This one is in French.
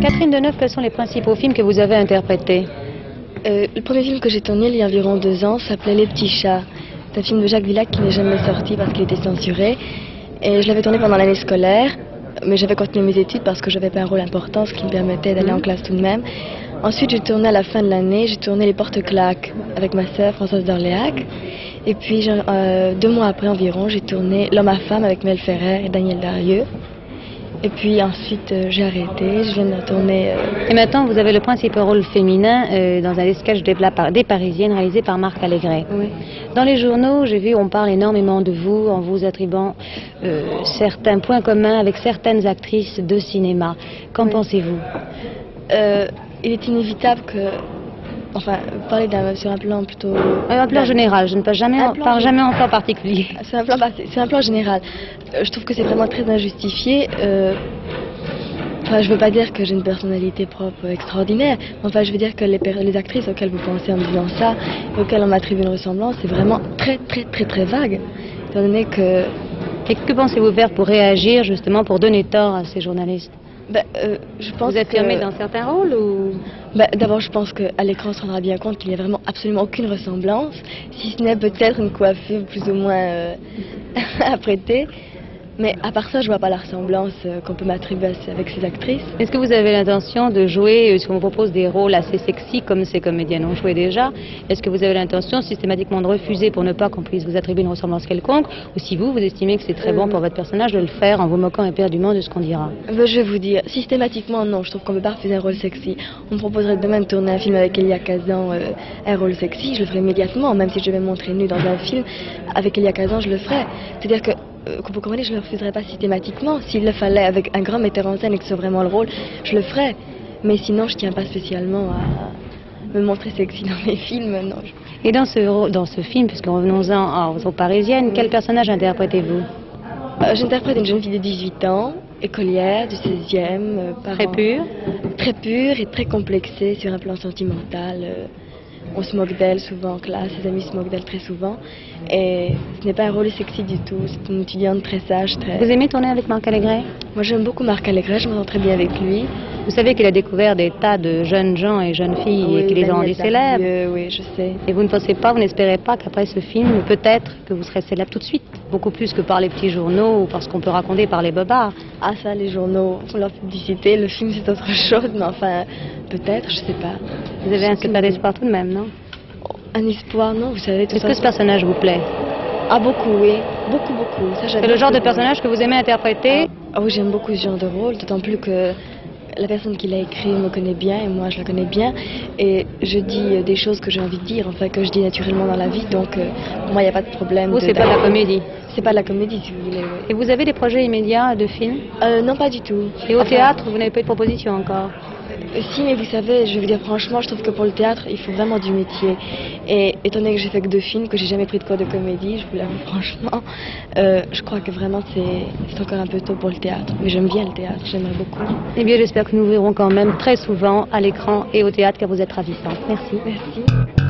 Catherine Deneuve, quels sont les principaux films que vous avez interprétés? Le premier film que j'ai tourné il y a environ 2 ans s'appelait Les Petits Chats. C'est un film de Jacques Villacq qui n'est jamais sorti parce qu'il était censuré. Et je l'avais tourné pendant l'année scolaire, mais j'avais continué mes études parce que j'avais pas un rôle important, ce qui me permettait d'aller en classe tout de même. Ensuite, j'ai tourné à la fin de l'année, j'ai tourné Les Porte-Claques avec ma sœur Françoise d'Orléac. Et puis, 2 mois après environ, j'ai tourné L'Homme à Femme avec Mel Ferrer et Daniel Darieux. Et puis ensuite, j'ai arrêté, je viens de tourner... Et maintenant, vous avez le principal rôle féminin dans un sketch des Parisiennes réalisé par Marc Allégret. Oui. Dans les journaux, j'ai vu, on parle énormément de vous en vous attribuant certains points communs avec certaines actrices de cinéma. Qu'en pensez-vous? Il est inévitable que... Enfin, parler sur un plan plutôt... Un plan général, je ne parle jamais en plan particulier. C'est un plan général. Je trouve que c'est vraiment très injustifié. Enfin, je veux pas dire que j'ai une personnalité propre extraordinaire. Enfin, je veux dire que les actrices auxquelles vous pensez en me disant ça, et auxquelles on m'attribue une ressemblance, c'est vraiment très vague. Étant donné que... Et que pensez-vous faire pour réagir, justement, pour donner tort à ces journalistes? Je pense vous affirmez dans certains rôles ou... D'abord, je pense qu'à l'écran, on se rendra bien compte qu'il n'y a vraiment absolument aucune ressemblance, si ce n'est peut-être une coiffure plus ou moins apprêtée. Mais à part ça, je vois pas la ressemblance qu'on peut m'attribuer avec ces actrices. Est-ce que vous avez l'intention de jouer, si on vous propose des rôles assez sexy, comme ces comédiennes ont joué déjà, est-ce que vous avez l'intention systématiquement de refuser pour ne pas qu'on puisse vous attribuer une ressemblance quelconque, ou si vous estimez que c'est très bon pour votre personnage de le faire en vous moquant éperdument de ce qu'on dira? Je vais vous dire, systématiquement non, je trouve qu'on ne peut pas refuser un rôle sexy. On me proposerait demain de tourner un film avec Elia Kazan, un rôle sexy, je le ferai immédiatement, même si je devais me montrer nue dans un film, avec Elia Kazan, je le ferai. C'est-à-dire que vous comprenez, je ne le refuserais pas systématiquement. S'il le fallait avec un grand metteur en scène et que c'est vraiment le rôle, je le ferais. Mais sinon, je tiens pas spécialement à me montrer sexy dans mes films, non. Et dans ce film, puisque revenons-en aux Parisiennes, quel personnage interprétez-vous? J'interprète une jeune fille de 18 ans, écolière, du 16e, très pure. Très pure et très complexée sur un plan sentimental. On se moque d'elle souvent en classe, ses amis se moquent d'elle très souvent. Et ce n'est pas un rôle sexy du tout, c'est une étudiante très sage. Vous aimez tourner avec Marc Allégret? Moi j'aime beaucoup Marc Allégret, je m'entends très bien avec lui. Vous savez qu'il a découvert des tas de jeunes gens et jeunes filles et qu'il les a rendus célèbres. Oui, je sais. Et vous ne pensez pas, vous n'espérez pas qu'après ce film, peut-être que vous serez célèbre tout de suite? Beaucoup plus que par les petits journaux ou par ce qu'on peut raconter par les bobards. Ah ça, les journaux font leur publicité, le film c'est autre chose, mais enfin, peut-être, je sais pas. Vous avez un peu d'espoir tout de même, non? Un espoir, non, vous savez... Est-ce que ce personnage vous plaît? Ah beaucoup, oui. Beaucoup. C'est le genre de personnage que vous aimez interpréter? Ah oui, j'aime beaucoup ce genre de rôle, d'autant plus que la personne qui l'a écrit me connaît bien et moi je la connais bien. Et je dis des choses que j'ai envie de dire, enfin que je dis naturellement dans la vie, donc pour moi il n'y a pas de problème. Vous, c'est pas de la comédie? C'est pas de la comédie si vous voulez, oui. Et vous avez des projets immédiats de films? Non, pas du tout. Et au théâtre, vous n'avez pas eu de proposition encore? Si, mais vous savez, je vais vous dire franchement, je trouve que pour le théâtre, il faut vraiment du métier. Et étant donné que j'ai fait que 2 films, que j'ai jamais pris de cours de comédie, je vous l'avoue franchement, je crois que vraiment c'est encore un peu tôt pour le théâtre. Mais j'aime bien le théâtre, j'aimerais beaucoup. Eh bien, j'espère que nous vous verrons quand même très souvent à l'écran et au théâtre, car vous êtes ravissante. Merci. Merci.